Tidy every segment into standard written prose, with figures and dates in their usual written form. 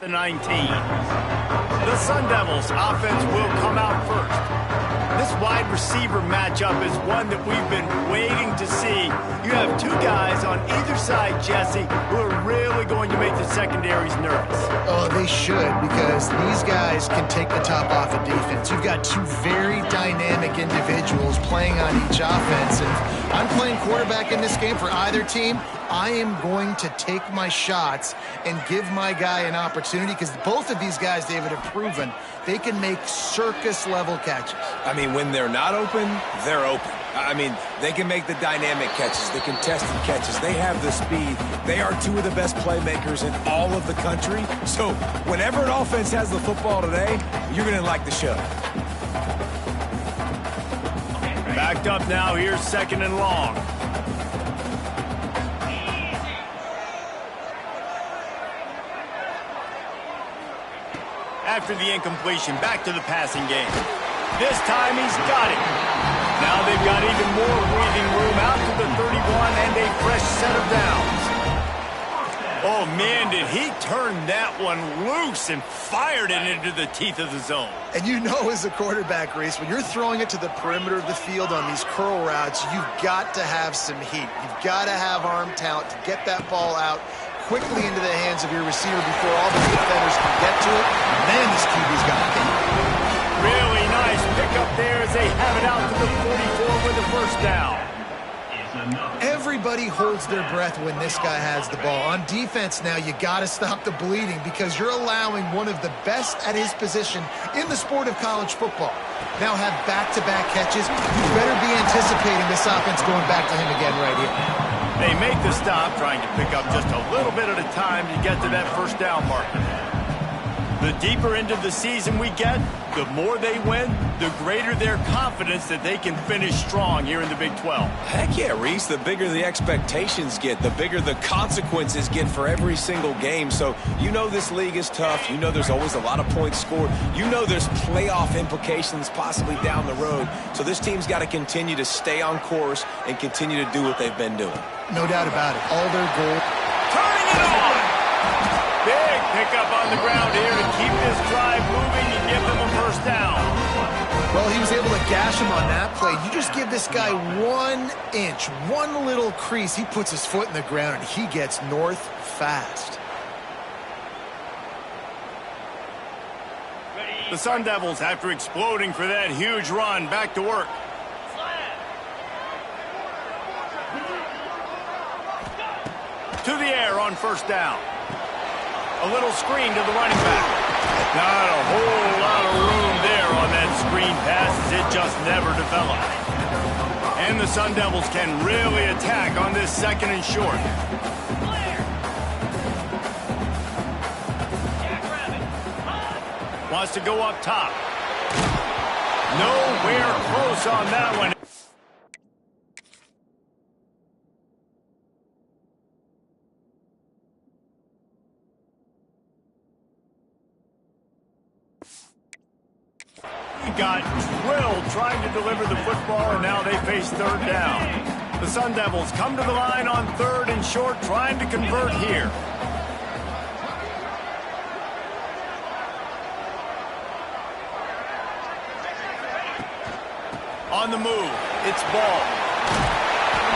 The 19. The Sun Devils offense will come out first. This wide receiver matchup is one that we've been waiting to see. You have two guys on either side, Jesse, who are really going to make the secondaries nervous. Oh, they should, because these guys can take the top off of defense. You've got two very dynamic individuals playing on each offense, and I'm playing quarterback in this game for either team. I am going to take my shots and give my guy an opportunity, because both of these guys, David, have proven they can make circus-level catches. I mean, when they're not open, they're open. I mean, they can make the dynamic catches, the contested catches. They have the speed. They are two of the best playmakers in all of the country. So whenever an offense has the football today, you're going to like the show. Backed up now. Here's second and long. After the incompletion, back to the passing game. This time he's got it. Now they've got even more breathing room out to the 31 and a fresh set of downs. Oh, man, did he turn that one loose and fired it into the teeth of the zone. And you know, as a quarterback, Reese, when you're throwing it to the perimeter of the field on these curl routes, you've got to have some heat. You've got to have arm talent to get that ball out quickly into the hands of your receiver before all the defenders can get to it. Man, this QB's got it. Really nice pickup there as they have it out to the 44 with the first down. Everybody holds their breath when this guy has the ball. On defense now, you got to stop the bleeding, because you're allowing one of the best at his position in the sport of college football now have back-to-back catches. You better be anticipating this offense going back to him again right here. They make the stop, trying to pick up just a little bit at a time to get to that first down marker. The deeper into the season we get, the more they win, the greater their confidence that they can finish strong here in the Big 12. Heck yeah, Reese. The bigger the expectations get, the bigger the consequences get for every single game. So you know this league is tough. You know there's always a lot of points scored. You know there's playoff implications possibly down the road. So this team's got to continue to stay on course and continue to do what they've been doing. No doubt about it. All their goal. Turning it on! Big pickup on the ground here to keep this drive moving and give them a first down. Well, he was able to gash him on that play. You just give this guy 1 inch, one little crease. He puts his foot in the ground, and he gets north fast. The Sun Devils, after exploding for that huge run, back to work. To the air on first down. A little screen to the running back. Not a whole lot of room there on that screen pass, as it just never developed. And the Sun Devils can really attack on this second and short. Wants to go up top. Nowhere close on that one. Got drilled trying to deliver the football, and now they face third down. The Sun Devils come to the line on third and short, trying to convert here. On the move, it's Ball.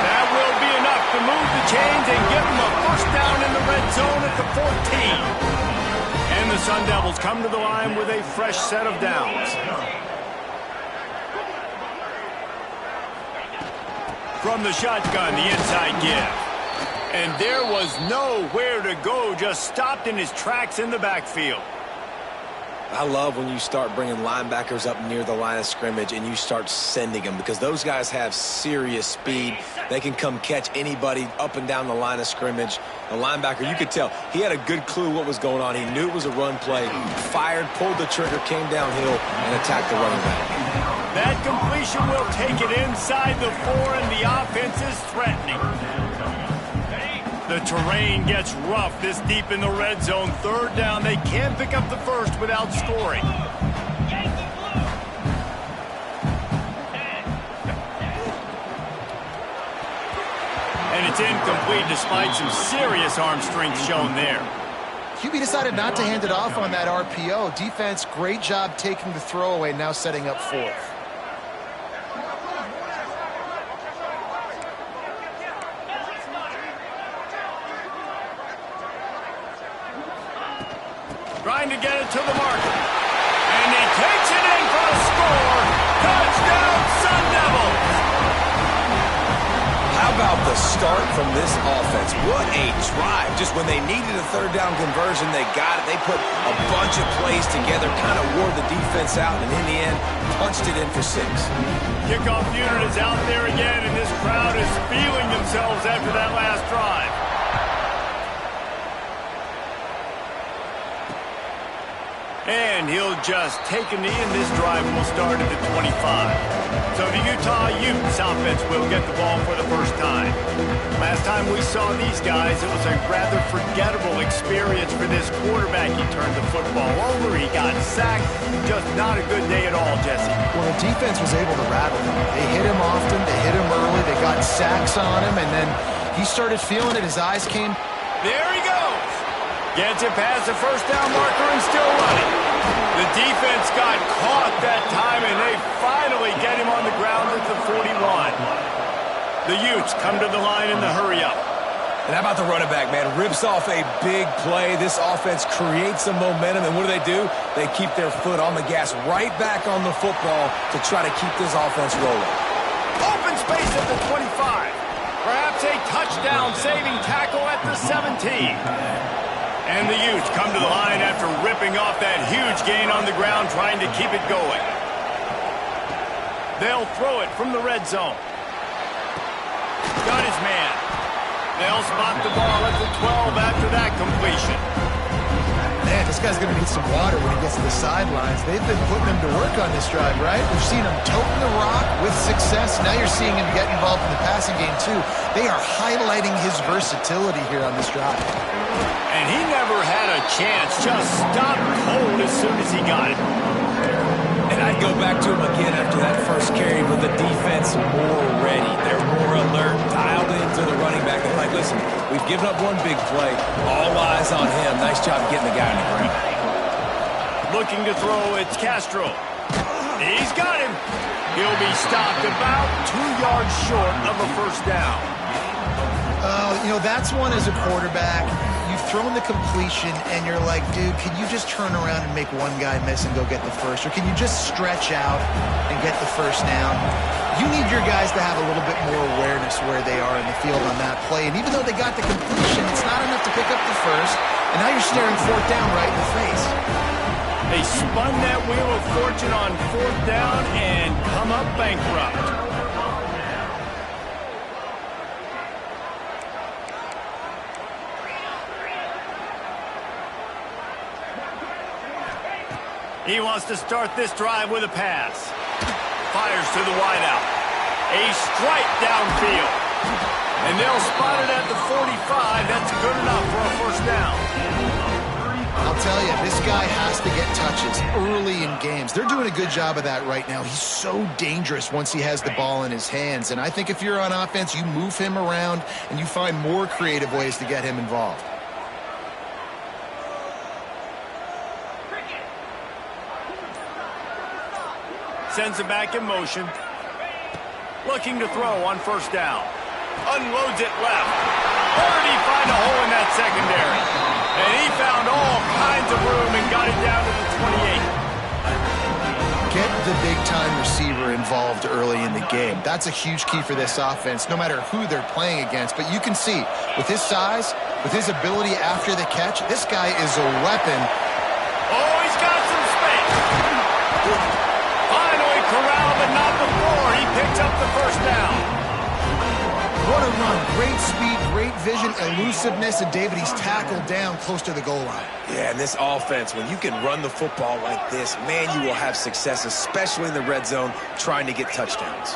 That will be enough to move the chains and give them a first down in the red zone at the 14. And the Sun Devils come to the line with a fresh set of downs. From the shotgun, the inside give. And there was nowhere to go, just stopped in his tracks in the backfield. I love when you start bringing linebackers up near the line of scrimmage and you start sending them, because those guys have serious speed. They can come catch anybody up and down the line of scrimmage. The linebacker, you could tell, he had a good clue what was going on. He knew it was a run play, fired, pulled the trigger, came downhill, and attacked the running back. That completion will take it inside the 4, and the offense is threatening. The terrain gets rough this deep in the red zone. Third down, they can't pick up the first without scoring. And it's incomplete despite some serious arm strength shown there. QB decided not to hand it off on that RPO. Defense, great job taking the throwaway, now setting up fourth. Trying to get it to the marker. And he takes it in for a score. Touchdown, Sun Devils! How about the start from this offense? What a drive. Just when they needed a third down conversion, they got it. They put a bunch of plays together, kind of wore the defense out, and in the end, punched it in for 6. Kickoff unit is out there again, and this crowd is feeling themselves after that last drive. And he'll just take a knee, and this drive will start at the 25. So the Utah Utes offense will get the ball for the first time. Last time we saw these guys, it was a rather forgettable experience for this quarterback. He turned the football over, he got sacked. Just not a good day at all, Jesse. Well, the defense was able to rattle him. They hit him often, they hit him early, they got sacks on him, and then he started feeling it. His eyes came. There he goes. Gets it past the first down marker and still running. The defense got caught that time, and they finally get him on the ground at the 41. The Utes come to the line in the hurry-up. And how about the running back, man? Rips off a big play. This offense creates some momentum, and what do? They keep their foot on the gas right back on the football to try to keep this offense rolling. Open space at the 25. Perhaps a touchdown-saving tackle at the 17. And the Utes come to the line after ripping off that huge gain on the ground, trying to keep it going. They'll throw it from the red zone. Got his man. They'll spot the ball at the 12 after that completion. Man, this guy's going to need some water when he gets to the sidelines. They've been putting him to work on this drive, right? We've seen him toting the rock with success. Now you're seeing him get involved in the passing game, too. They are highlighting his versatility here on this drive. And he never had a chance. Just stopped cold as soon as he got it. And I'd go back to him again after that first carry with the defense more ready. They're more alert, dialed into the running back. They're like, listen, we've given up one big play. All eyes on him. Nice job getting the guy on the ground. Looking to throw, it's Castro. He's got him. He'll be stopped about 2 yards short of a first down. You know, that's one as a quarterback. You've thrown the completion, and you're like, dude, can you just turn around and make one guy miss and go get the first? Or can you just stretch out and get the first down? You need your guys to have a little bit more awareness where they are in the field on that play. And even though they got the completion, it's not enough to pick up the first. And now you're staring fourth down right in the face. They spun that wheel of fortune on fourth down and come up bankrupt. He wants to start this drive with a pass. Fires to the wideout. A strike downfield. And they'll spot it at the 45. That's good enough for a first down. I'll tell you, this guy has to get touches early in games. They're doing a good job of that right now. He's so dangerous once he has the ball in his hands. And I think if you're on offense, you move him around and you find more creative ways to get him involved. Sends it back in motion. Looking to throw on first down. Unloads it left. Where did he find a hole in that secondary? And he found all kinds of room and got it down to the 28. Get the big-time receiver involved early in the game. That's a huge key for this offense, no matter who they're playing against. But you can see, with his size, with his ability after the catch, this guy is a weapon. Oh, he's got some space. Finally corralled, but not before. He picks up the first down. What a run. Great speed, great vision, elusiveness, and David, he's tackled down close to the goal line. Yeah, and this offense, when you can run the football like this, man, you will have success, especially in the red zone, trying to get touchdowns.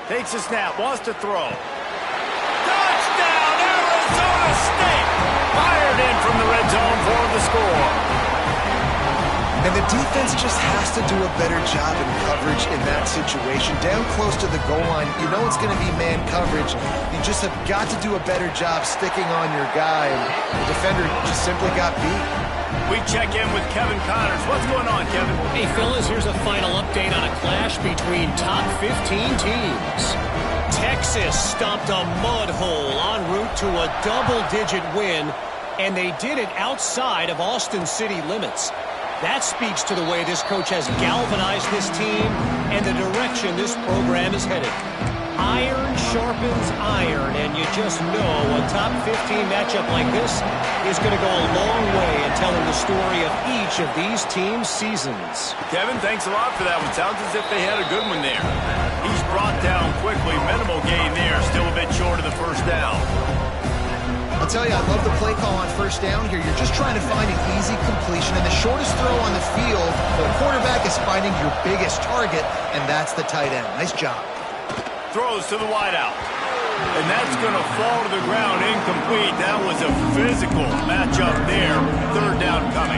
Takes a snap, wants to throw. Touchdown, Arizona State! Fired in from the red zone for the score. And the defense just has to do a better job in coverage in that situation. Down close to the goal line, you know it's going to be man coverage. You just have got to do a better job sticking on your guy, and the defender just simply got beat. We check in with Kevin Connors. What's going on, Kevin? Hey, fellas, here's a final update on a clash between top 15 teams. Texas stomped a mud hole en route to a double-digit win, and they did it outside of Austin city limits. That speaks to the way this coach has galvanized this team and the direction this program is headed. Iron sharpens iron, and you just know a top 15 matchup like this is going to go a long way in telling the story of each of these teams' seasons. Kevin, thanks a lot for that one. Sounds as if they had a good one there. He's brought down quickly. Minimal gain there. Still a bit short of the first down. I'll tell you, I love the play call on first down here. You're just trying to find an easy completion, and the shortest throw on the field, the quarterback is finding your biggest target, and that's the tight end. Nice job. Throws to the wideout. And that's going to fall to the ground incomplete. That was a physical matchup there. Third down coming.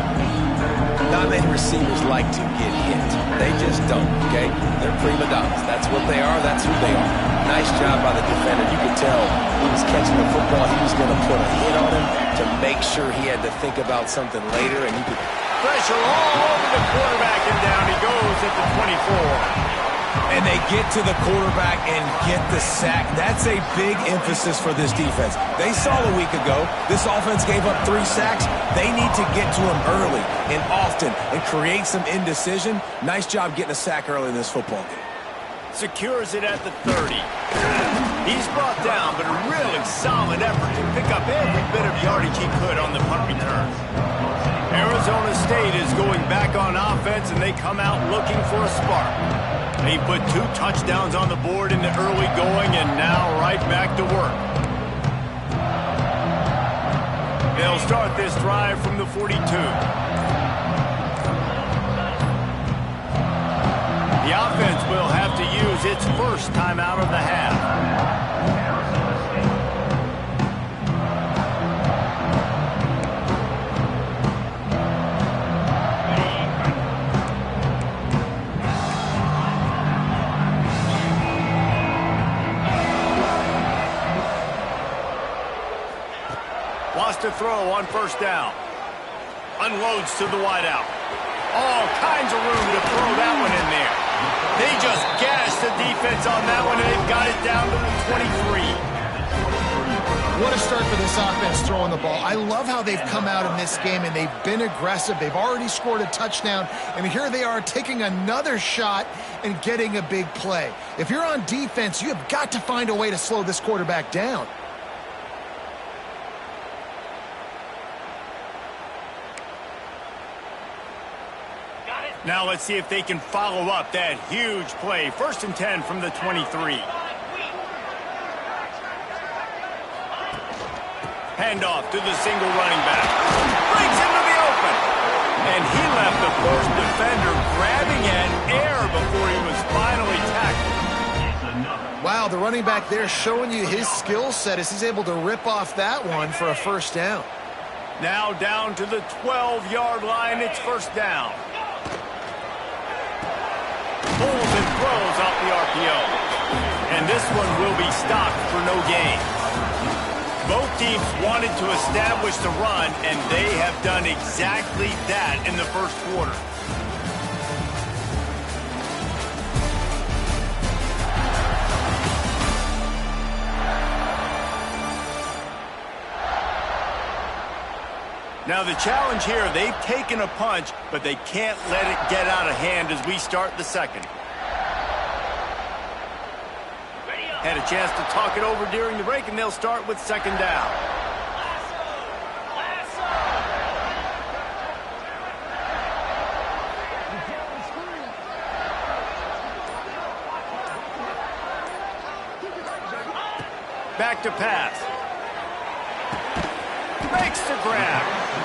Not many receivers like to get hit. They just don't, okay? They're prima donnas. That's what they are. That's who they are. Nice job by the defender. You could tell he was catching the football. He was going to put a hit on him to make sure he had to think about something later. And you could pressure all over the quarterback, and down he goes at the 24. And they get to the quarterback and get the sack. That's a big emphasis for this defense. They saw a week ago this offense gave up 3 sacks. They need to get to him early and often and create some indecision. Nice job getting a sack early in this football game. Secures it at the 30. He's brought down, but a really solid effort to pick up every bit of yardage he could on the punt return. Arizona State is going back on offense, and they come out looking for a spark. They put 2 touchdowns on the board in the early going, and now right back to work. They'll start this drive from the 42. The offense will have to use its first timeout of the half. To throw on first down. Unloads to the wideout. All kinds of room to throw that one in there. They just gashed the defense on that one, and they've got it down to the 23. What a start for this offense throwing the ball. I love how they've come out in this game, and they've been aggressive. They've already scored a touchdown, and here they are taking another shot and getting a big play. If you're on defense, you have got to find a way to slow this quarterback down. Now let's see if they can follow up that huge play. 1st and 10 from the 23. Handoff to the single running back. Breaks into the open. And he left the first defender grabbing at air before he was finally tackled. Wow, the running back there showing you his skill set as he's able to rip off that one for a first down. Now down to the 12-yard line. It's first down. Pulls and throws off the RPO. And this one will be stopped for no gain. Both teams wanted to establish the run, and they have done exactly that in the first quarter. Now the challenge here, they've taken a punch, but they can't let it get out of hand as we start the second. Had a chance to talk it over during the break, and they'll start with second down. Back to pass. Makes the grab.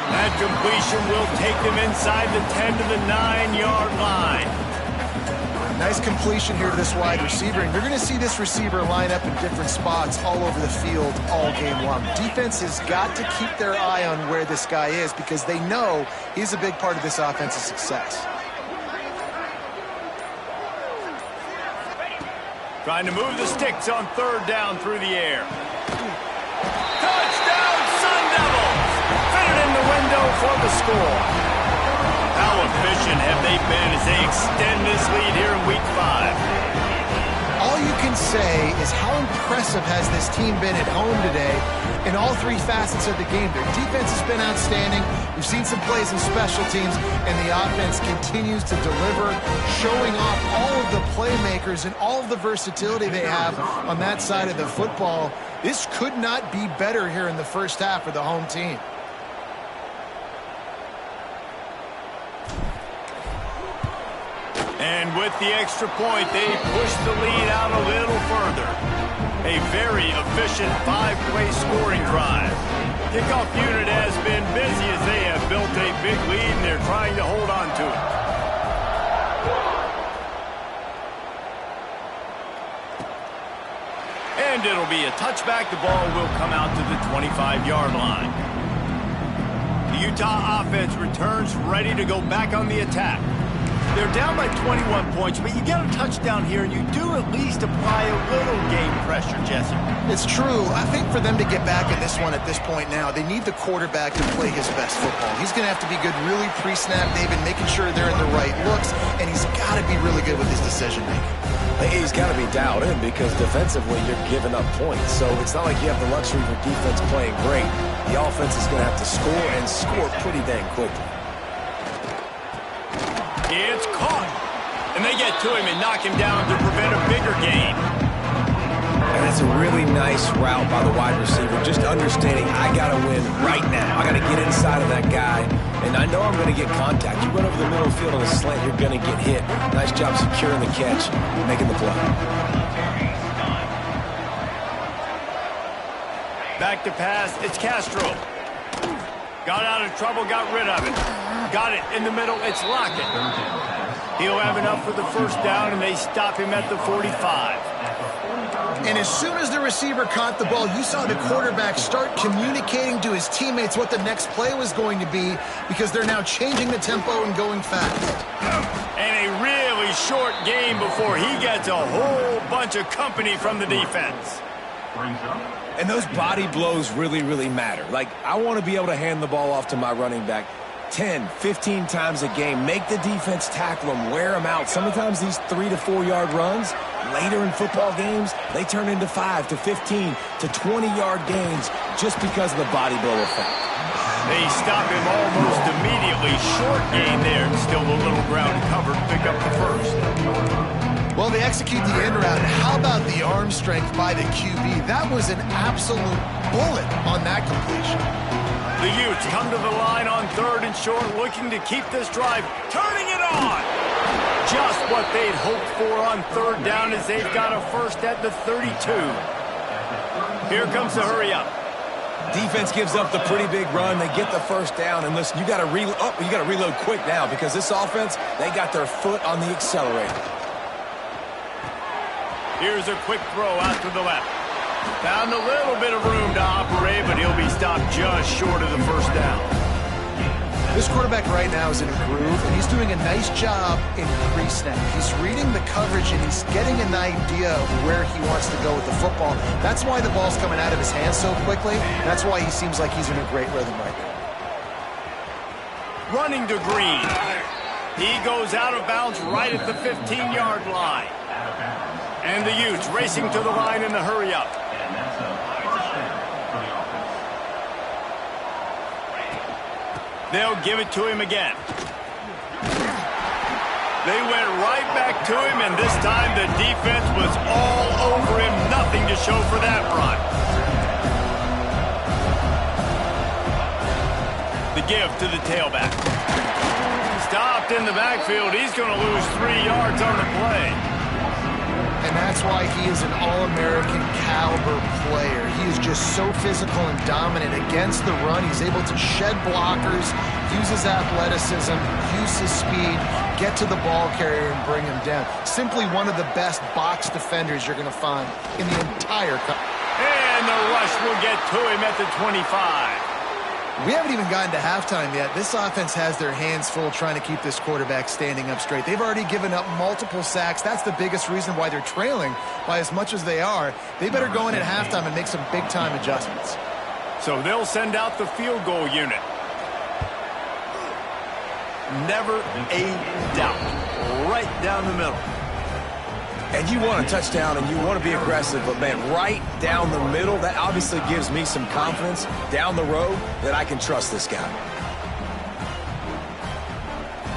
That completion will take them inside the 10 to the 9-yard line. Nice completion here to this wide receiver, and you're going to see this receiver line up in different spots all over the field all game long. Defense has got to keep their eye on where this guy is because they know he's a big part of this offense's success. Trying to move the sticks on third down through the air. Touchdown, Sun Devils! Fitted in the window for the score. How efficient have they been as they extend this lead here in Week 5? All you can say is how impressive has this team been at home today in all three facets of the game. Their defense has been outstanding. We've seen some plays in special teams, and the offense continues to deliver, showing off all of the playmakers and all of the versatility they have on that side of the football. This could not be better here in the first half for the home team. And with the extra point, they push the lead out a little further. A very efficient 5-play scoring drive. Kickoff unit has been busy as they have built a big lead and they're trying to hold on to it. And it'll be a touchback. The ball will come out to the 25-yard line. The Utah offense returns ready to go back on the attack. They're down by 21 points, but you get a touchdown here, and you do at least apply a little game pressure, Jesse. It's true. I think for them to get back in this one at this point now, they need the quarterback to play his best football. He's going to have to be good really pre-snap, David, making sure they're in the right looks, and he's got to be really good with his decision-making. He's got to be dialed in because defensively you're giving up points. So it's not like you have the luxury of your defense playing great. The offense is going to have to score and score pretty dang quickly. It's caught. And they get to him and knock him down to prevent a bigger gain. And that's a really nice route by the wide receiver. Just understanding I got to win right now. I got to get inside of that guy. And I know I'm going to get contact. You run over the middle of the field on a slant, you're going to get hit. Nice job securing the catch, making the play. Back to pass. It's Castro. Got out of trouble, got rid of it. Got it in the middle. It's Lockett. He'll have enough for the first down, and they stop him at the 45. And as soon as the receiver caught the ball, you saw the quarterback start communicating to his teammates what the next play was going to be because they're now changing the tempo and going fast. And a really short game before he gets a whole bunch of company from the defense. And those body blows really, really matter. Like, I want to be able to hand the ball off to my running back 10, 15 times a game. Make the defense tackle them, wear them out. Sometimes these 3 to 4 yard runs, later in football games, they turn into 5 to 15 to 20-yard gains just because of the body blow effect. They stop him almost immediately. Short gain there. Still a little ground covered. Pick up the first. Well, they execute the end route. How about the arm strength by the QB? That was an absolute bullet on that completion. The Utes come to the line on third and short, looking to keep this drive, turning it on. Just what they'd hoped for on third down as they've got a first at the 32. Here comes the hurry up. Defense gives up the pretty big run. They get the first down, and listen, you got to reload quick now because this offense, they got their foot on the accelerator. Here's a quick throw out to the left. Found a little bit of room to operate, but he'll be stopped just short of the first down. This quarterback right now is in a groove, and he's doing a nice job in pre-snap. He's reading the coverage, and he's getting an idea of where he wants to go with the football. That's why the ball's coming out of his hands so quickly. That's why he seems like he's in a great rhythm right now. Running to Green. He goes out of bounds right at the 15-yard line. And the Utes racing to the line in the hurry-up. They'll give it to him again. They went right back to him, and this time the defense was all over him. Nothing to show for that run. The give to the tailback. Stopped in the backfield. He's going to lose 3 yards on the play. and that's why he is an All-American caliber player. He is just so physical and dominant against the run. He's able to shed blockers, use his athleticism, use his speed, get to the ball carrier and bring him down. Simply one of the best box defenders you're going to find in the entire country. And the rush will get to him at the 25. We haven't even gotten to halftime yet. This offense has their hands full trying to keep this quarterback standing up straight. They've already given up multiple sacks. That's the biggest reason why they're trailing by as much as they are. They better go in at halftime and make some big-time adjustments. So they'll send out the field goal unit. Never a doubt. Right down the middle. And you want a touchdown and you want to be aggressive, but, man, right down the middle, that obviously gives me some confidence down the road that I can trust this guy.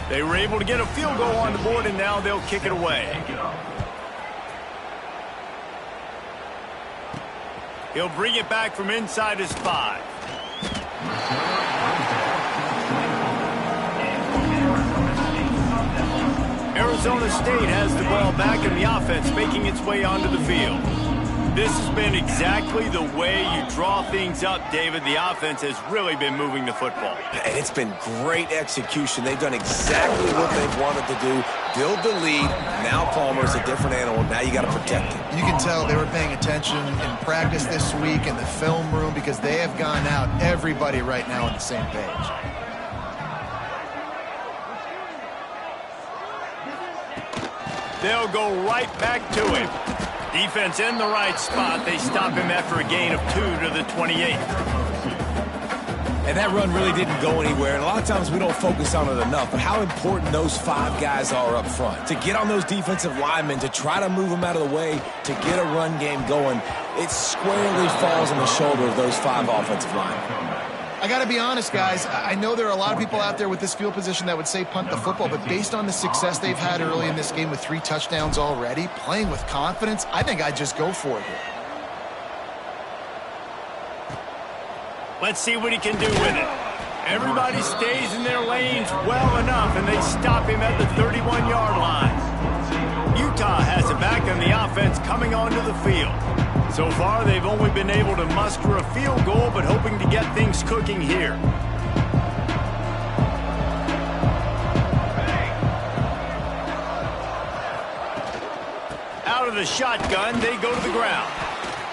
They were able to get a field goal on the board, and now they'll kick it away. He'll bring it back from inside his 5. Arizona State has the ball back and the offense making its way onto the field. This has been exactly the way you draw things up, David. The offense has really been moving the football. And it's been great execution. They've done exactly what they've wanted to do. Build the lead. Now Palmer's a different animal. Now you got to protect him. You can tell they were paying attention in practice this week in the film room because they have gone out, everybody right now on the same page. They'll go right back to him. Defense in the right spot. They stop him after a gain of 2 to the 28. And that run really didn't go anywhere. And a lot of times we don't focus on it enough. But how important those 5 guys are up front. To get on those defensive linemen, to try to move them out of the way, to get a run game going, it squarely falls on the shoulder of those 5 offensive linemen. I got to be honest, guys. I know there are a lot of people out there with this field position that would say punt the football, but based on the success they've had early in this game with 3 touchdowns already, playing with confidence, I think I'd just go for it here. Let's see what he can do with it. Everybody stays in their lanes well enough, and they stop him at the 31-yard line. Utah has it back, and the offense coming onto the field. So far, they've only been able to muster a field goal, but hoping to get things cooking here. Out of the shotgun, they go to the ground.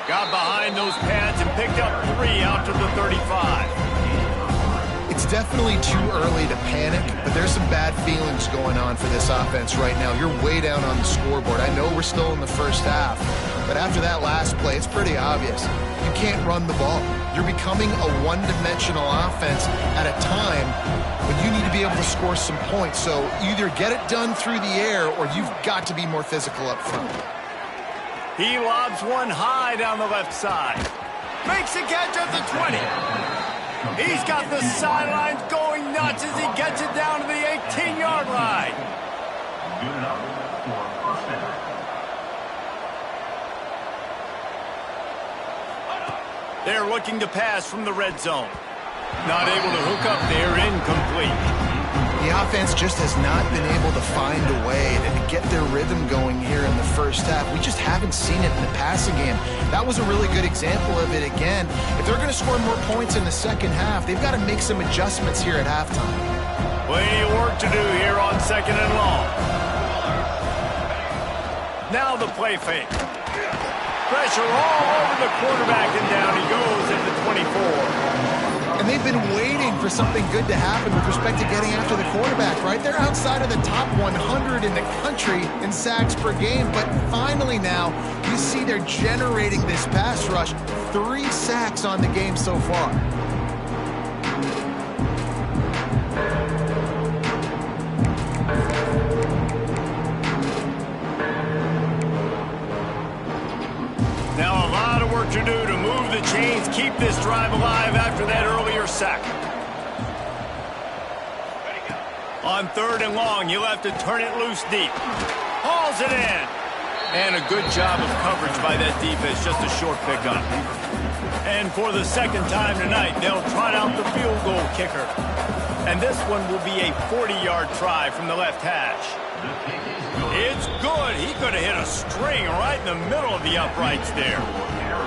Got behind those pads and picked up 3 out to the 35. It's definitely too early to panic, but there's some bad feelings going on for this offense right now. You're way down on the scoreboard. I know we're still in the first half, but after that last play, it's pretty obvious. You can't run the ball. You're becoming a one-dimensional offense at a time when you need to be able to score some points. So either get it done through the air or you've got to be more physical up front. He lobs one high down the left side. Makes a catch at the 20. He's got the sidelines going nuts as he gets it down to the 18-yard line. They're looking to pass from the red zone. Not able to hook up there, incomplete. The offense just has not been able to find a way to get their rhythm going here in the first half. We just haven't seen it in the passing game. That was a really good example of it again. If they're going to score more points in the second half, they've got to make some adjustments here at halftime. Plenty of work to do here on 2nd and long. Now the play fake. Pressure all over the quarterback, and down he goes at the 24. And they've been waiting for something good to happen with respect to getting after the quarterback, right? They're outside of the top 100 in the country in sacks per game, but finally now you see they're generating this pass rush. 3 sacks on the game so far. Now a lot of work to do to move the chains, keep this drive alive after that earlier sack. On 3rd and long, you'll have to turn it loose deep. Hauls it in. And a good job of coverage by that defense, just a short pickup. And for the second time tonight, they'll trot out the field goal kicker. And this one will be a 40-yard try from the left hash. It's good. He could have hit a string right in the middle of the uprights there.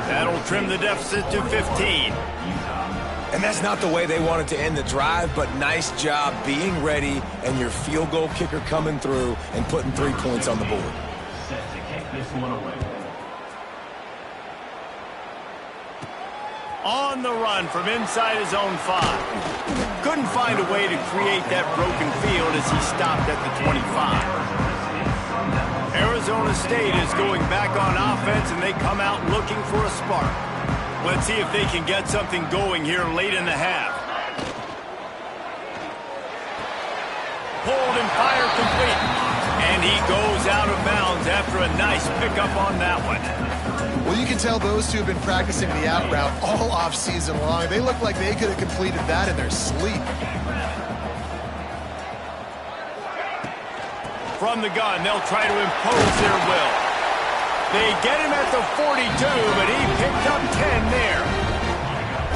That'll trim the deficit to 15. And that's not the way they wanted to end the drive, but nice job being ready and your field goal kicker coming through and putting 3 points on the board. Set to kick this one away. On the run from inside his own 5. Couldn't find a way to create that broken field as he stopped at the 25. Arizona State is going back on offense, and they come out looking for a spark. Let's see if they can get something going here late in the half. Pulled and fired complete. And he goes out of bounds after a nice pickup on that one. Well, you can tell those two have been practicing the out route all off-season long. They look like they could have completed that in their sleep. From the gun, they'll try to impose their will. They get him at the 42, but he picked up 10 there.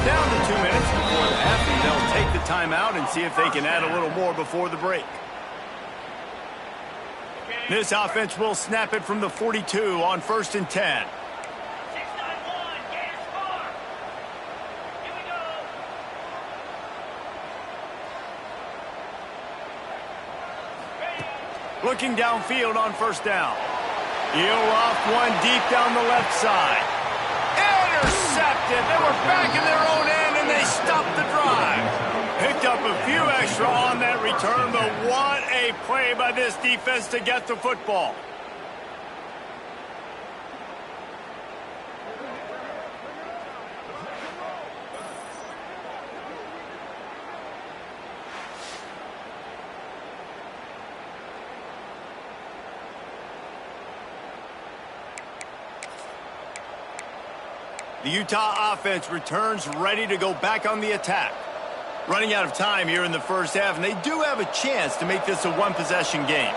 Down to 2 minutes before the half, and they'll take the timeout and see if they can add a little more before the break. This offense will snap it from the 42 on 1st and 10. Looking downfield on 1st down. He'll off one deep down the left side. Intercepted. They were back in their own end, and they stopped the drive. Picked up a few extra on that return, but what a play by this defense to get the football. The Utah offense returns ready to go back on the attack. Running out of time here in the first half, and they do have a chance to make this a one-possession game.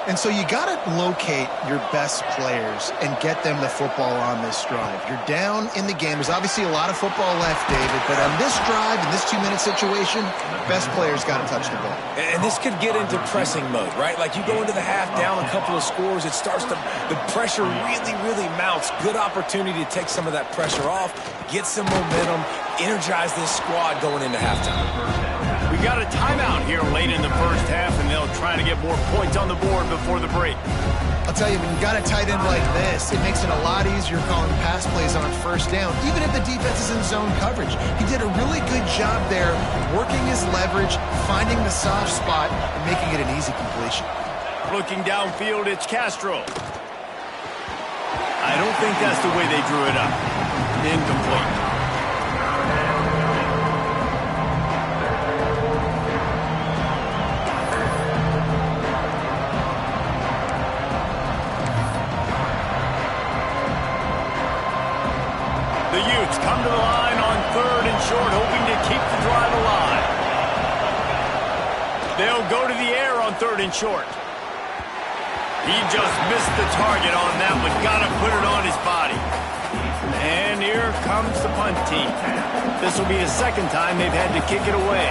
And so you got to locate your best players and get them the football on this drive. You're down in the game. There's obviously a lot of football left, David, but on this drive, in this 2-minute situation, best players got to touch the ball. And this could get into pressing mode, right? Like you go into the half down a couple of scores, it starts to, the pressure really mounts. Good opportunity to take some of that pressure off, get some momentum, energize this squad going into halftime. We got a timeout here late in the first half, and they'll try to get more points on the board before the break. I'll tell you, when you got a tight end like this, it makes it a lot easier calling pass plays on 1st down, even if the defense is in zone coverage. He did a really good job there, working his leverage, finding the soft spot, and making it an easy completion. Looking downfield, it's Castro. I don't think that's the way they drew it up. Incomplete. The Utes come to the line on 3rd and short, hoping to keep the drive alive. They'll go to the air on 3rd and short. He just missed the target on that one. Got to put it on his body. And here comes the punt team. This will be the second time they've had to kick it away.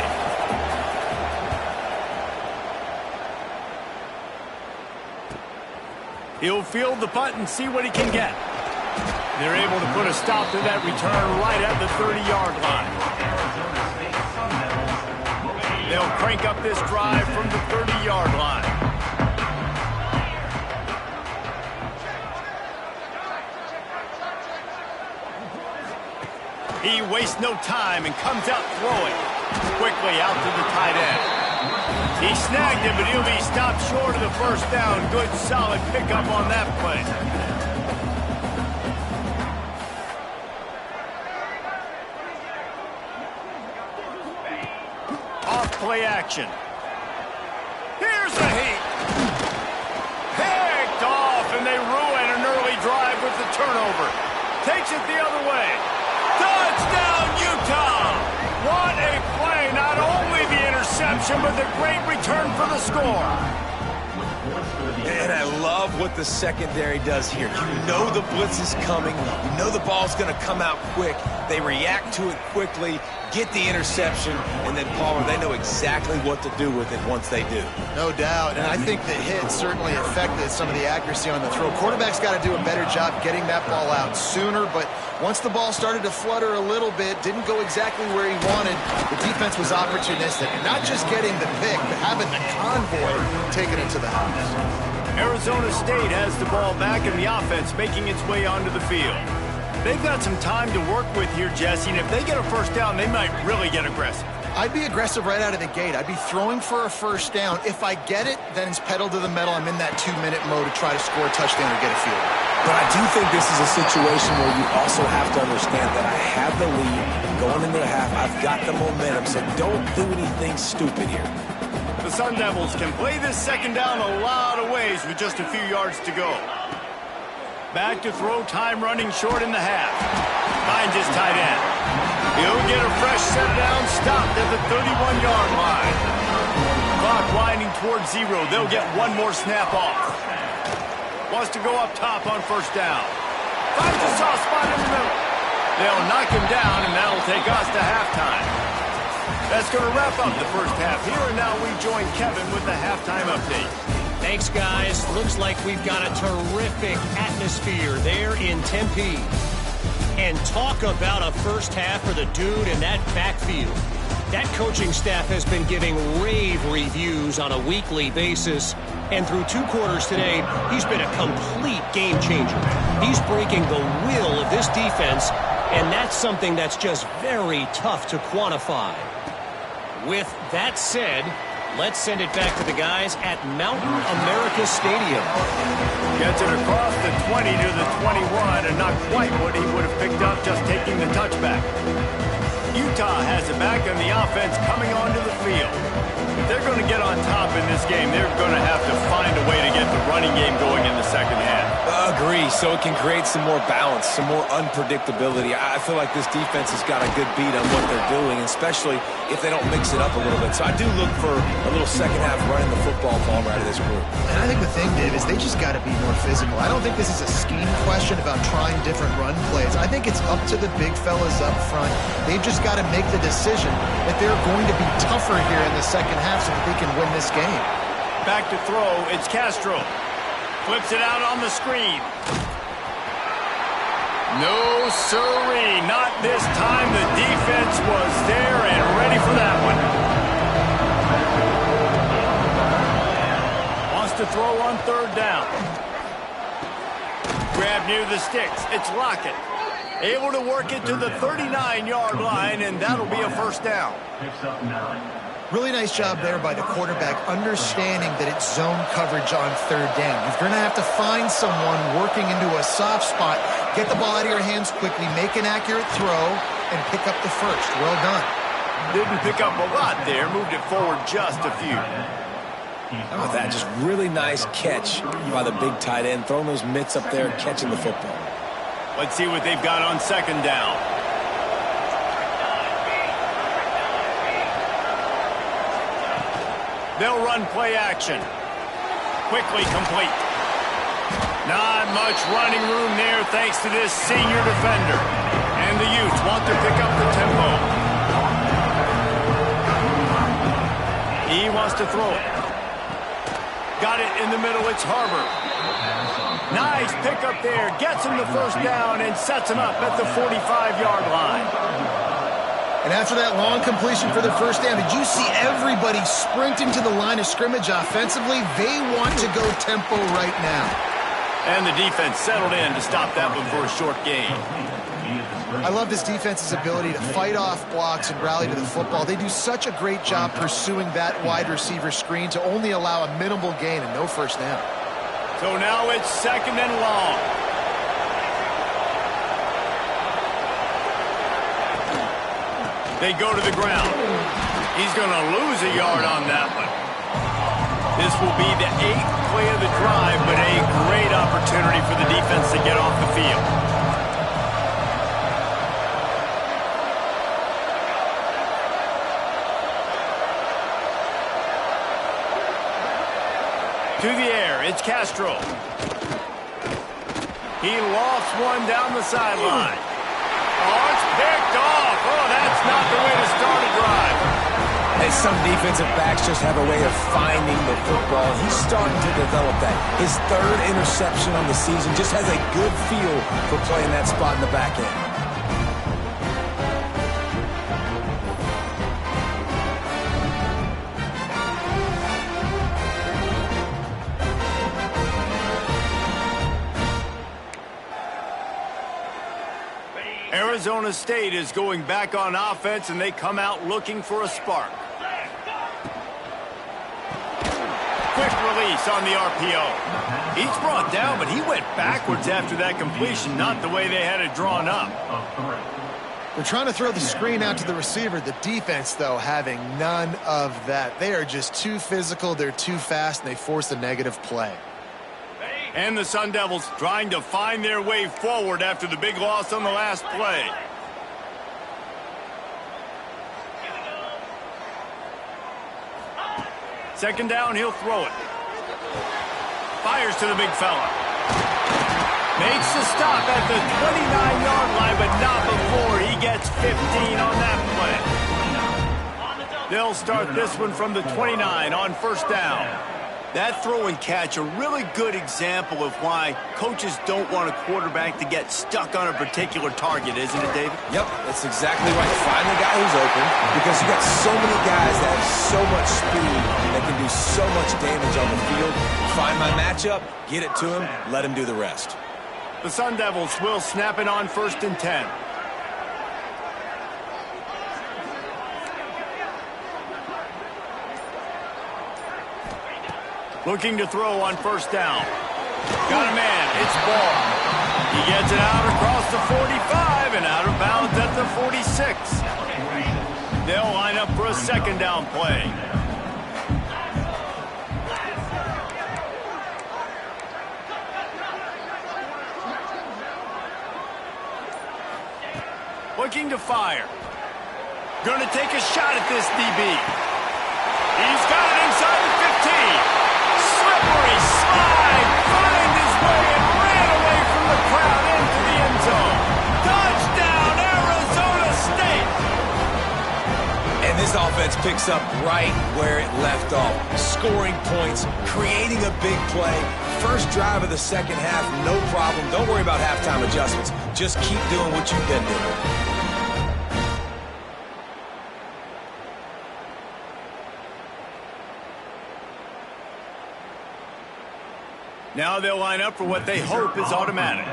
He'll field the punt and see what he can get. They're able to put a stop to that return right at the 30-yard line. They'll crank up this drive from the 30-yard line. He wastes no time and comes out throwing. Quickly out to the tight end. He snagged him, but he'll be stopped short of the 1st down. Good, solid pickup on that play. Play action. Here's the heat. Picked off, and they ruin an early drive with the turnover. Takes it the other way. Touchdown, Utah! What a play. Not only the interception, but the great return for the score. And I love what the secondary does here. You know the blitz is coming. You know the ball's going to come out quick. They react to it quickly, get the interception, and then, Palmer, they know exactly what to do with it once they do. No doubt, and I think the hit certainly affected some of the accuracy on the throw. Quarterback's got to do a better job getting that ball out sooner, but once the ball started to flutter a little bit, didn't go exactly where he wanted, the defense was opportunistic. Not just getting the pick, but having the convoy taking it to the house. Arizona State has the ball back, and the offense making its way onto the field. They've got some time to work with here, Jesse, and if they get a first down, they might really get aggressive. I'd be aggressive right out of the gate. I'd be throwing for a first down. If I get it, then it's pedal to the metal. I'm in that 2-minute mode to try to score a touchdown or get a field. But I do think this is a situation where you also have to understand that I have the lead going into the half. I've got the momentum, so don't do anything stupid here. The Sun Devils can play this second down a lot of ways with just a few yards to go. Back to throw, time running short in the half. Finds his tight end. He'll get a fresh set down, stopped at the 31-yard line. Clock winding towards 0. They'll get one more snap off. Wants to go up top on first down. Finds a soft spot in the middle. They'll knock him down, and that'll take us to halftime. That's going to wrap up the first half here, and now we join Kevin with the halftime update. Thanks, guys. Looks like we've got a terrific atmosphere there in Tempe. And talk about a first half for the dude in that backfield. That coaching staff has been giving rave reviews on a weekly basis. And through 2 quarters today, he's been a complete game changer. He's breaking the will of this defense, and that's something that's just very tough to quantify. With that said, let's send it back to the guys at Mountain America Stadium. Gets it across the 20 to the 21, and not quite what he would have picked up just taking the touchback. Utah has it back, and the offense coming onto the field. If they're going to get on top in this game, they're going to have to find a way to get the running game going in the second half. Agree, so it can create some more balance, some more unpredictability. I feel like this defense has got a good beat on what they're doing, especially if they don't mix it up a little bit. So I do look for a little second half running the football ball out of this group. And I think the thing, Dave, is they just got to be more physical. I don't think this is a scheme question about trying different run plays. I think it's up to the big fellas up front. They've just got to make the decision that they're going to be tougher here in the second half so that they can win this game. Back to throw, it's Castro. Flips it out on the screen. No siree, not this time. The defense was there and ready for that one. Wants to throw on third down. Grab near the sticks. It's Lockett. Able to work it to the 39-yard line, and that'll be a first down. Picks up 9. Really nice job there by the quarterback, understanding that it's zone coverage on third down. You're going to have to find someone working into a soft spot, get the ball out of your hands quickly, make an accurate throw, and pick up the first. Well done. Didn't pick up a lot there, moved it forward just a few. How about that? Just really nice catch by the big tight end, throwing those mitts up there and catching the football. Let's see what they've got on second down. They'll run play action. Quickly complete. Not much running room there thanks to this senior defender. And the Utes want to pick up the tempo. He wants to throw it. Got it in the middle. It's Harbor. Nice pickup there. Gets him the first down and sets him up at the 45-yard line. And after that long completion for the first down, did you see everybody sprinting to the line of scrimmage offensively? They want to go tempo right now. And the defense settled in to stop that one for a short gain. I love this defense's ability to fight off blocks and rally to the football. They do such a great job pursuing that wide receiver screen to only allow a minimal gain and no first down. So now it's second and long. They go to the ground. He's going to lose a yard on that one. This will be the 8th play of the drive, but a great opportunity for the defense to get off the field. To the air, it's Castro. He lofts one down the sideline. Oh, it's picked off. Oh, that's not the way to start a drive. And some defensive backs just have a way of finding the football. He's starting to develop that. His third interception on the season just has a good feel for playing that spot in the back end. Arizona State is going back on offense, and they come out looking for a spark. Quick release on the RPO. He's brought down, but he went backwards after that completion, not the way they had it drawn up. They're trying to throw the screen out to the receiver. The defense, though, having none of that. They are just too physical, they're too fast, and they force a negative play. And the Sun Devils trying to find their way forward after the big loss on the last play. Second down, he'll throw it. Fires to the big fella. Makes the stop at the 29-yard line, but not before he gets 15 on that play. They'll start this one from the 29 on first down. That throw and catch, a really good example of why coaches don't want a quarterback to get stuck on a particular target, isn't it, David? Yep, that's exactly right. Find the guy who's open, because you got so many guys that have so much speed that can do so much damage on the field. Find my matchup, get it to him, let him do the rest. The Sun Devils will snap it on first and 10. Looking to throw on first down. Got a man. It's Ball. He gets it out across the 45 and out of bounds at the 46. They'll line up for a second down play. Looking to fire. Going to take a shot at this DB. He's got it inside the 15. Slippery slide, find his way and ran away from the crowd into the end zone. Touchdown, Arizona State! And this offense picks up right where it left off. Scoring points, creating a big play. First drive of the second half, no problem. Don't worry about halftime adjustments. Just keep doing what you've been doing. Now they'll line up for what they hope is automatic.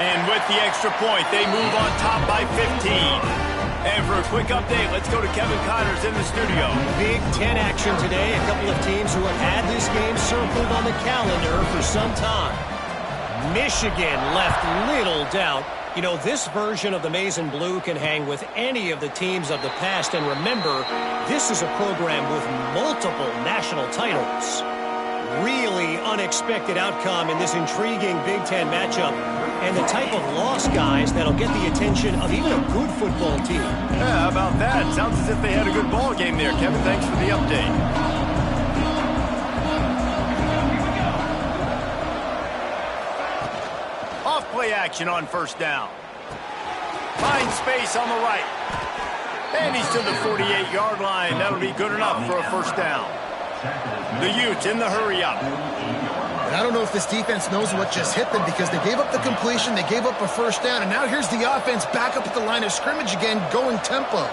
And with the extra point, they move on top by 15. And for a quick update, let's go to Kevin Connors in the studio. Big Ten action today. A couple of teams who have had this game circled on the calendar for some time. Michigan left little doubt. You know, this version of the Maize and Blue can hang with any of the teams of the past. And remember, this is a program with multiple national titles. Really unexpected outcome in this intriguing Big Ten matchup. And the type of loss, guys, that'll get the attention of even a good football team. Yeah, how about that? Sounds as if they had a good ball game there, Kevin. Thanks for the update. Play action on first down. Finds space on the right. And he's to the 48-yard line. That'll be good enough for a first down. The Utes in the hurry up. And I don't know if this defense knows what just hit them, because they gave up the completion, they gave up a first down, and now here's the offense back up at the line of scrimmage again, going tempo.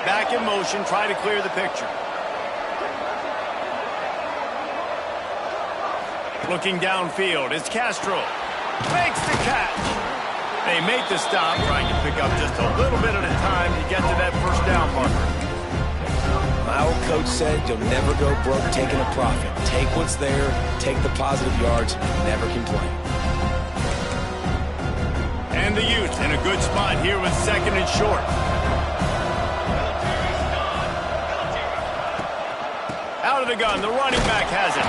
Back in motion, try to clear the picture. Looking downfield, it's Castro. Makes the catch. They make the stop, trying to pick up just a little bit at a time to get to that first down marker. My old coach said you'll never go broke taking a profit. Take what's there, take the positive yards, never complain. And the Utes in a good spot here with second and short. Out of the gun, the running back has it.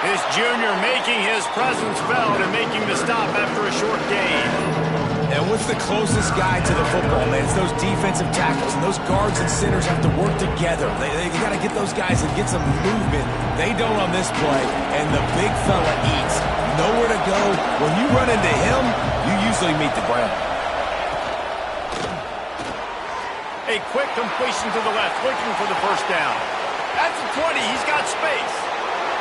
This junior making his presence felt and making the stop after a short gain. And what's the closest guy to the football, man? It's those defensive tackles, and those guards and centers have to work together. They got to get those guys and get some movement. They don't on this play, and the big fella eats. Nowhere to go. When you run into him, you usually meet the ground. A quick completion to the left, looking for the first down. At the 20, he's got space.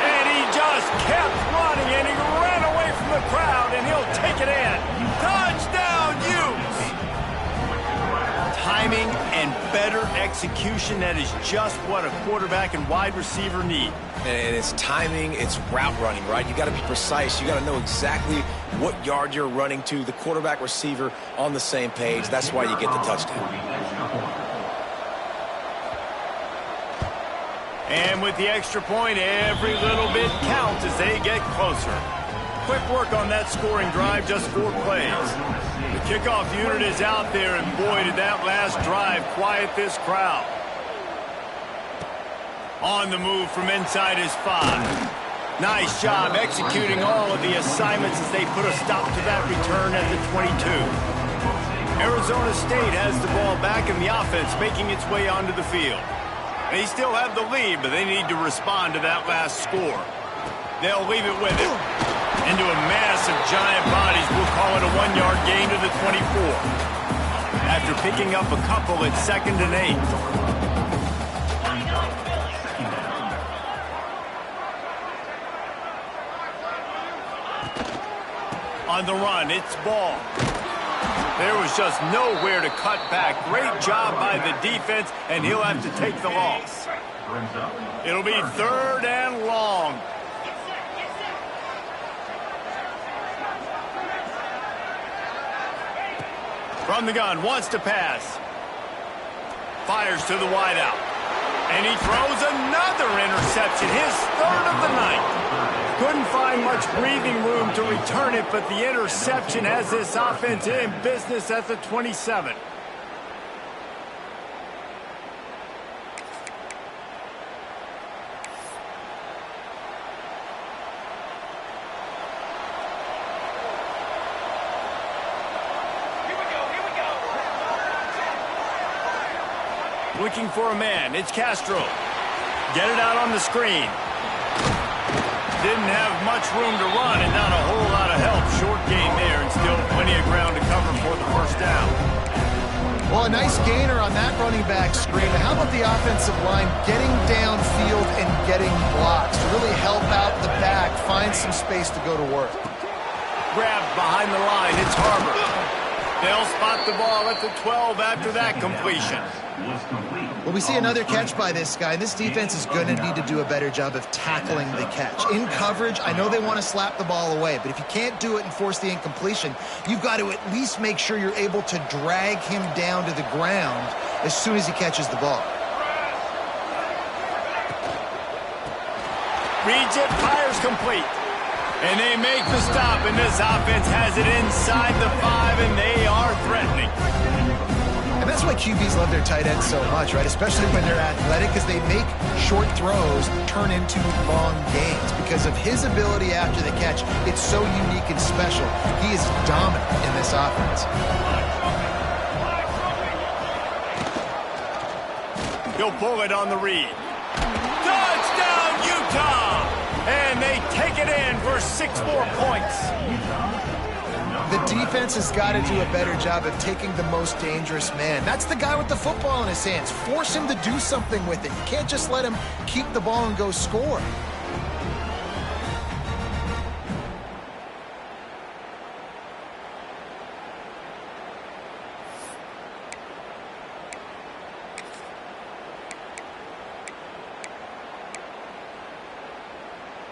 And he just kept running, and he ran away from the crowd, and he'll take it in. Touchdown, Utes! Timing and better execution, that is just what a quarterback and wide receiver need. And it's timing, it's route running, right? You got to be precise. You got to know exactly what yard you're running to. The quarterback receiver on the same page. That's why you get the touchdown. And with the extra point, every little bit counts as they get closer. Quick work on that scoring drive, just 4 plays. The kickoff unit is out there, and boy, did that last drive quiet this crowd. On the move from inside his 5. Nice job executing all of the assignments as they put a stop to that return at the 22. Arizona State has the ball back in the offense, making its way onto the field. They still have the lead, but they need to respond to that last score. They'll leave it with it. Into a mass of giant bodies, we'll call it a 1-yard gain to the 24. After picking up a couple, it's 2nd and 8. On the run, it's Ball. There was just nowhere to cut back. Great job by the defense, and he'll have to take the loss. It'll be 3rd and long. From the gun, wants to pass. Fires to the wideout. And he throws another interception, his 3rd of the night. Couldn't find much breathing room to return it, but the interception has this offense in business at the 27. Looking for a man, it's Castro. Get it out on the screen. Didn't have much room to run and not a whole lot of help. Short gain there and still plenty of ground to cover for the first down. Well, a nice gainer on that running back screen. How about the offensive line getting downfield and getting blocks to really help out the back, find some space to go to work? Grabbed behind the line, it's Harbor. They'll spot the ball at the 12 after that completion. Well, we see another catch by this guy. This defense is going to need to do a better job of tackling the catch. In coverage, I know they want to slap the ball away, but if you can't do it and force the incompletion, you've got to at least make sure you're able to drag him down to the ground as soon as he catches the ball. Reads it, fires complete. And they make the stop, and this offense has it inside the 5, and they are threatening. And that's why QBs love their tight ends so much, right? Especially when they're athletic, because they make short throws turn into long gains. Because of his ability after the catch, it's so unique and special. He is dominant in this offense. He'll pull it on the read. Touchdown, Utah! And they take it in for 6 more points. The defense has got to do a better job of taking the most dangerous man. That's the guy with the football in his hands. Force him to do something with it. You can't just let him keep the ball and go score.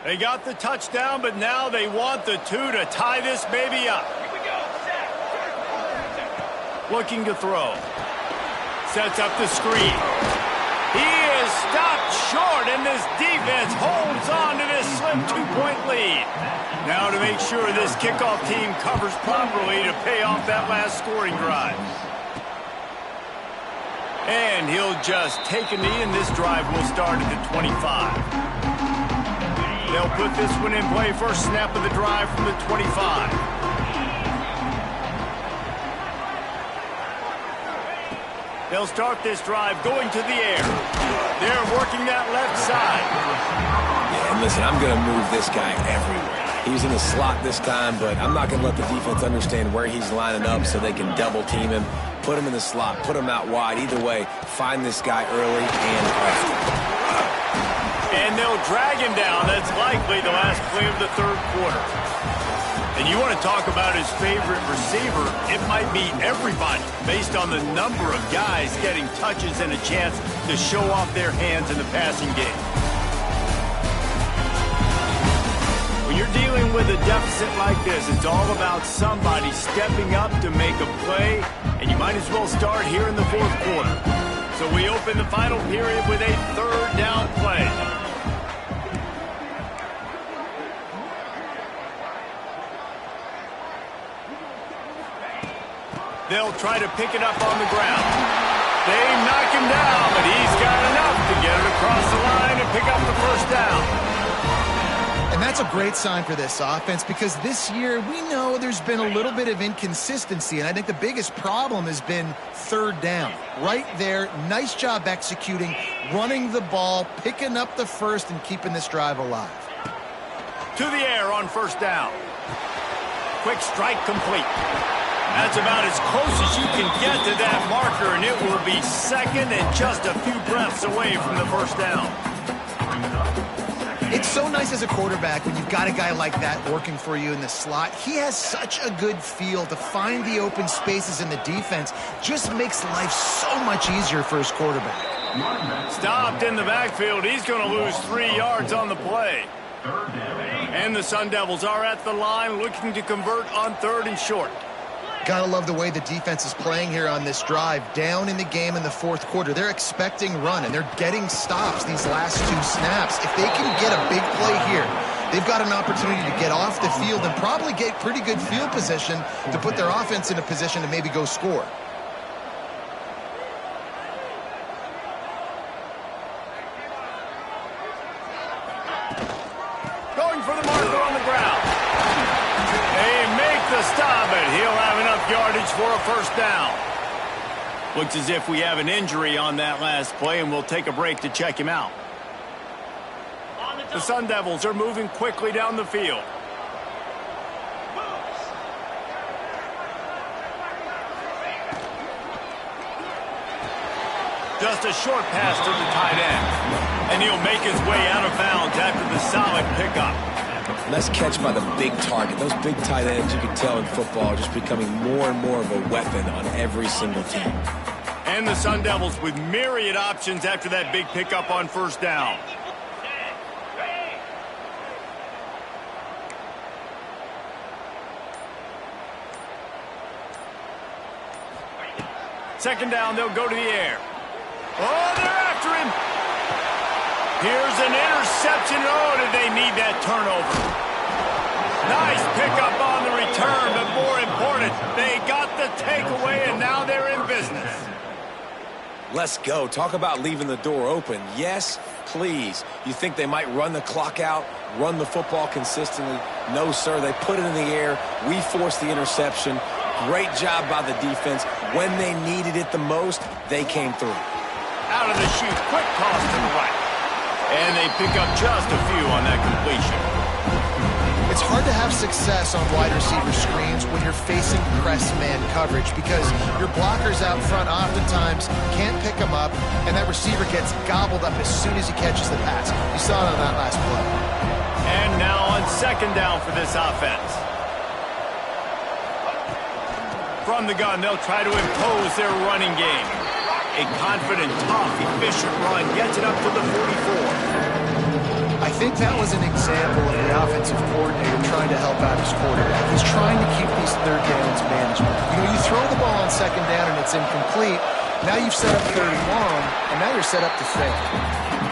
They got the touchdown, but now they want the 2 to tie this baby up. Looking to throw. Sets up the screen. He is stopped short, and this defense holds on to this slim 2-point lead. Now to make sure this kickoff team covers properly to pay off that last scoring drive. And he'll just take a knee, and this drive will start at the 25. They'll put this one in play. First snap of the drive from the 25. They'll start this drive going to the air. They're working that left side. Yeah, and listen, I'm going to move this guy everywhere. He's in the slot this time, but I'm not going to let the defense understand where he's lining up so they can double team him. Put him in the slot, put him out wide. Either way, find this guy early and often. And they'll drag him down. That's likely the last play of the third quarter. And you want to talk about his favorite receiver, it might be everybody, based on the number of guys getting touches and a chance to show off their hands in the passing game. When you're dealing with a deficit like this, it's all about somebody stepping up to make a play, and you might as well start here in the fourth quarter. So we open the final period with a third down play. They'll try to pick it up on the ground. They knock him down, but he's got enough to get it across the line and pick up the first down. And that's a great sign for this offense because this year we know there's been a little bit of inconsistency, and I think the biggest problem has been third down. Right there, nice job executing, running the ball, picking up the first, and keeping this drive alive. To the air on first down. Quick strike complete. That's about as close as you can get to that marker, and it will be second and just a few breaths away from the first down. It's so nice as a quarterback when you've got a guy like that working for you in the slot. He has such a good feel to find the open spaces in the defense. Just makes life so much easier for his quarterback. Stopped in the backfield. He's going to lose 3 yards on the play. And the Sun Devils are at the line looking to convert on third and short. Gotta love the way the defense is playing here on this drive. Down in the game in the fourth quarter. They're expecting run, and they're getting stops these last 2 snaps. If they can get a big play here, they've got an opportunity to get off the field and probably get pretty good field position to put their offense in a position to maybe go score. Going for the marker on the ground. They make the stop, and he'll have enough yardage for a first down. Looks as if we have an injury on that last play, and we'll take a break to check him out. The Sun Devils are moving quickly down the field. Just a short pass to the tight end. And he'll make his way out of bounds after the solid pickup. Nice catch by the big target. Those big tight ends, you can tell in football, are just becoming more and more of a weapon on every single team. And the Sun Devils with myriad options after that big pickup on first down. Second down, they'll go to the air. Oh, they're after him. Here's an interception. Oh, did they need that turnover? Nice pickup on the return, but more important, they got the takeaway, and now they're in business. Let's go. Talk about leaving the door open. Yes, please. You think they might run the clock out, run the football consistently? No, sir. They put it in the air. We forced the interception. Great job by the defense. When they needed it the most, they came through. Out of the chute, quick toss to the right. And they pick up just a few on that completion. It's hard to have success on wide receiver screens when you're facing press man coverage because your blockers out front oftentimes can't pick them up, and that receiver gets gobbled up as soon as he catches the pass. You saw it on that last play. And now on second down for this offense. From the gun, they'll try to impose their running game. A confident, tough, efficient run gets it up to the 44. I think that was an example of the offensive coordinator trying to help out his quarterback. He's trying to keep these third downs manageable. You know, you throw the ball on second down and it's incomplete. Now you've set up third and long, and now you're set up to fail.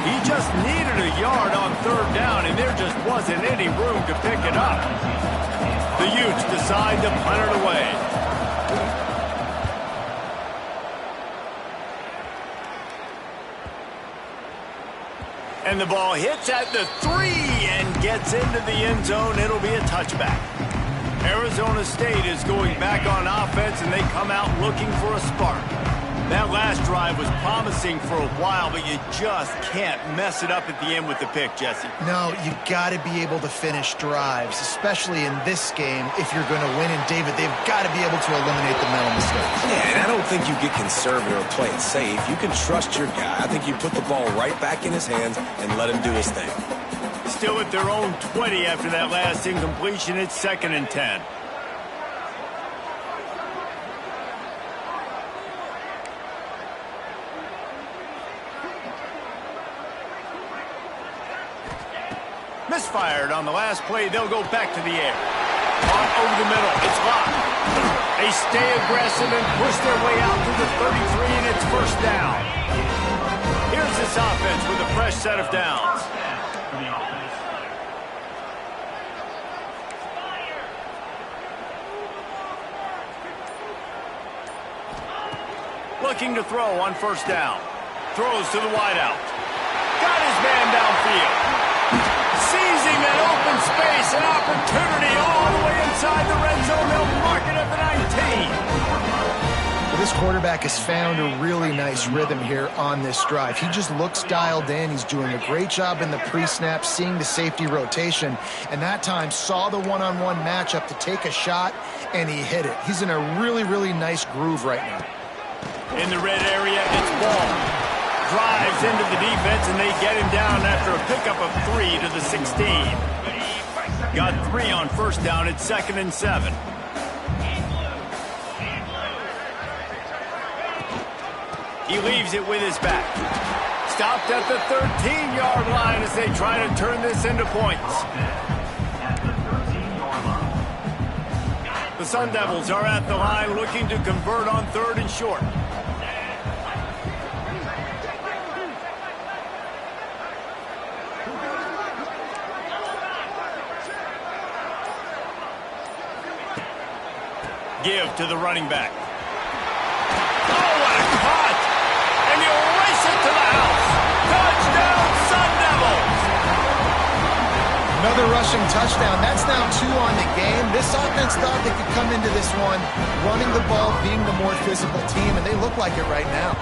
He just needed a yard on third down, and there just wasn't any room to pick it up. The Utes decide to punt it away. And the ball hits at the 3 and gets into the end zone. It'll be a touchback. Arizona State is going back on offense, and they come out looking for a spark. That last drive was promising for a while, but you just can't mess it up at the end with the pick, Jesse. No, you got to be able to finish drives, especially in this game if you're going to win. And, David, they've got to be able to eliminate the mental mistakes. Yeah, and I don't think you get conservative or play it safe. You can trust your guy. I think you put the ball right back in his hands and let him do his thing. Still at their own 20 after that last incompletion. It's 2nd and 10. Misfired on the last play. They'll go back to the air. On over the middle. It's locked. They stay aggressive and push their way out to the 33, and it's 1st down. Here's this offense with a fresh set of downs. Looking to throw on 1st down. Throws to the wideout. Got his man downfield. Seizing that open space, an opportunity all the way inside the red zone. They'll mark it at the 19. Well, this quarterback has found a really nice rhythm here on this drive. He just looks dialed in. He's doing a great job in the pre-snap, seeing the safety rotation, and that time saw the one-on-one matchup to take a shot, and he hit it. He's in a really, really nice groove right now. In the red area, it's ball. Drives into the defense, and they get him down after a pickup of 3 to the 16. Got 3 on 1st down. It's 2nd and 7. He leaves it with his back. Stopped at the 13-yard line as they try to turn this into points. The Sun Devils are at the line looking to convert on 3rd and short. Give to the running back. Oh, what a cut! And you race it to the house. Touchdown, Sun Devils! Another rushing touchdown. That's now 2 on the game. This offense thought they could come into this one running the ball, being the more physical team, and they look like it right now.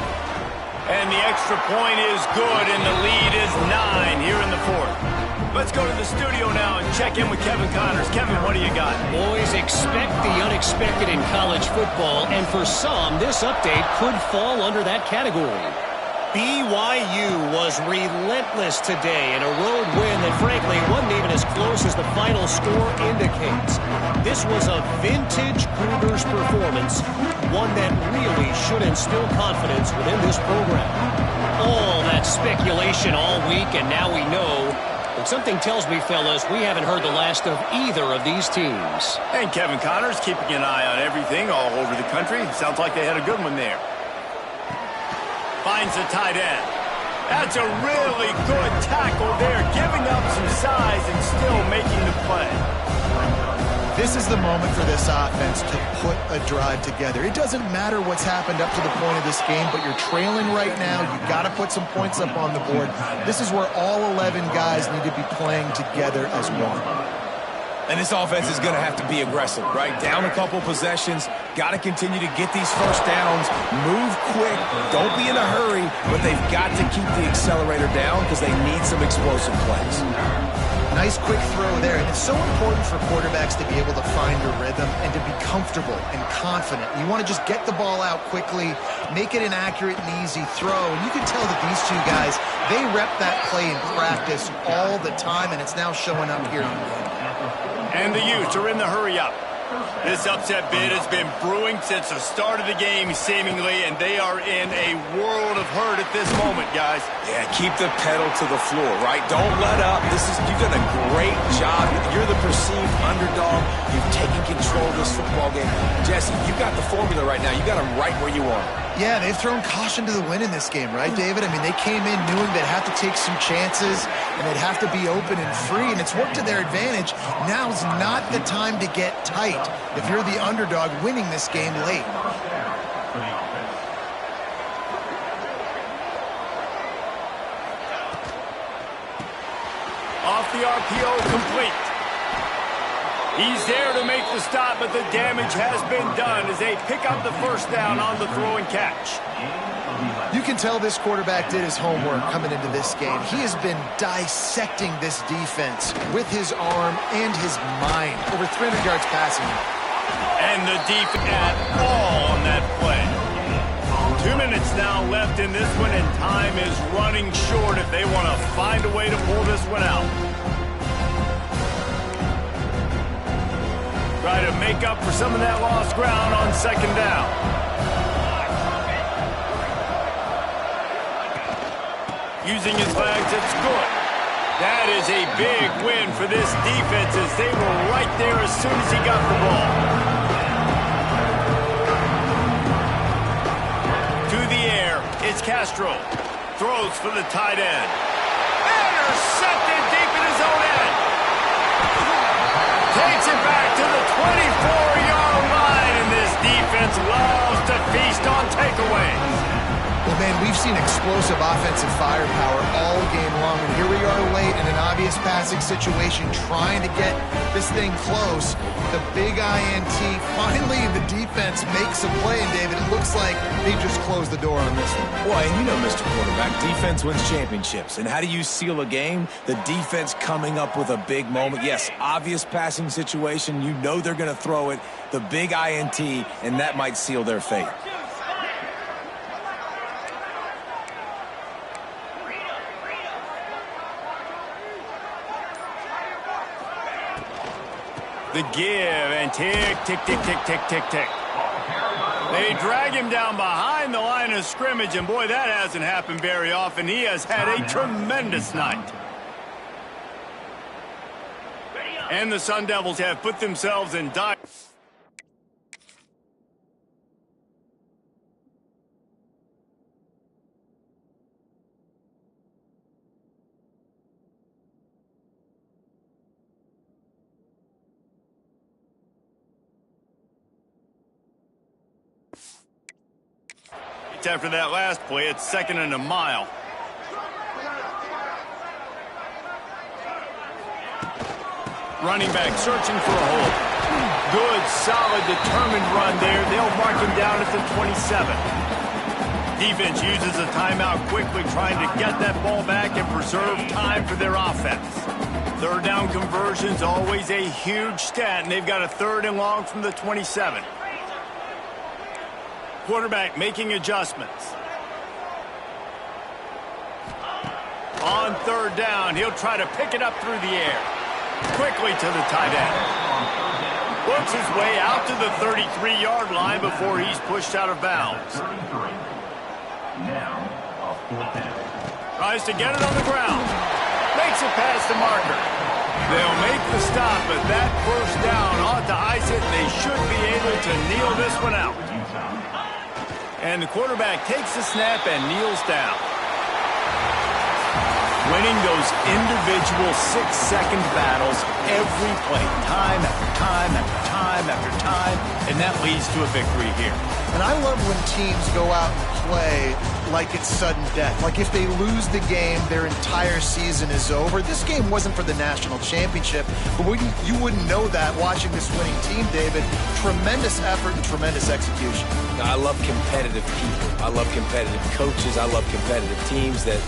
And the extra point is good, and the lead is 9 here in the 4th. Let's go to the studio now and check in with Kevin Connors. Kevin, what do you got? Boys, expect the unexpected in college football, and for some, this update could fall under that category. BYU was relentless today in a road win that, frankly, wasn't even as close as the final score indicates. This was a vintage Cougars performance, one that really should instill confidence within this program. All that speculation all week, and now we know. But something tells me, fellas, we haven't heard the last of either of these teams. And Kevin Connors keeping an eye on everything all over the country. Sounds like they had a good one there. Finds the tight end. That's a really good tackle there, giving up some size and still making the play. This is the moment for this offense to put a drive together. It doesn't matter what's happened up to the point of this game, but you're trailing right now. You've got to put some points up on the board. This is where all 11 guys need to be playing together as one. And this offense is going to have to be aggressive, right? Down a couple possessions, got to continue to get these 1st downs, move quick, don't be in a hurry, but they've got to keep the accelerator down because they need some explosive plays. Nice quick throw there, and it's so important for quarterbacks to be able to find a rhythm and to be comfortable and confident. You want to just get the ball out quickly, make it an accurate and easy throw, and you can tell that these two guys, they rep that play in practice all the time, and it's now showing up here. And the Utes are in the hurry-up. This upset bid has been brewing since the start of the game, seemingly, and they are in a world of hurt at this moment, guys. Yeah, keep the pedal to the floor, right? Don't let up. You've done a great job. You're the perceived underdog. You've taken control of this football game. Jesse, you got the formula right now. You got them right where you want. Yeah, they've thrown caution to the wind in this game, right, David? I mean, they came in knowing they'd have to take some chances and they'd have to be open and free, and it's worked to their advantage. Now's not the time to get tight if you're the underdog winning this game late. Off the RPO, complete. He's there to make the stop, but the damage has been done as they pick up the first down on the throw and catch. You can tell this quarterback did his homework coming into this game. He has been dissecting this defense with his arm and his mind. Over 300 yards passing. And the defense at all on that play. 2 minutes now left in this one, and time is running short if they want to find a way to pull this one out. Try to make up for some of that lost ground on second down. Using his legs, it's good. That is a big win for this defense as they were right there as soon as he got the ball. To the air, it's Castro. Throws for the tight end. Intercepted deep in his own end. Takes it back to the 24-yard line, and this defense loves to feast on takeaways. Well, man, we've seen explosive offensive firepower all game long, and here we are late in an obvious passing situation trying to get this thing close. The big INT, finally the defense makes a play, and David, it looks like they just closed the door on this one. Well, and you know, Mr. Quarterback, defense wins championships. And how do you seal a game? The defense coming up with a big moment. Yes, obvious passing situation. You know they're going to throw it. The big INT, and that might seal their fate. The give, and tick, tick, tick, tick, tick, tick, tick. They drag him down behind the line of scrimmage, and boy, that hasn't happened very often. He has had a tremendous night. And the Sun Devils have put themselves in dire. After that last play, it's 2nd and a mile. Running back searching for a hole. Good, solid, determined run there. They'll mark him down at the 27. Defense uses a timeout quickly, trying to get that ball back and preserve time for their offense. Third down conversion's always a huge stat, and they've got a 3rd and long from the 27. Quarterback making adjustments. On 3rd down, he'll try to pick it up through the air. Quickly to the tight end. Works his way out to the 33-yard line before he's pushed out of bounds. Now, a 4th down. Tries to get it on the ground. Makes it past the marker. They'll make the stop, but that first down ought to ice it. They should be able to kneel this one out. And the quarterback takes the snap and kneels down. Winning those individual 6-second battles every play, time after time after time after time, and that leads to a victory here. And I love when teams go out and play like it's sudden death. Like if they lose the game, their entire season is over. This game wasn't for the national championship, but you wouldn't know that watching this winning team, David. Tremendous effort and tremendous execution. I love competitive people. I love competitive coaches. I love competitive teams that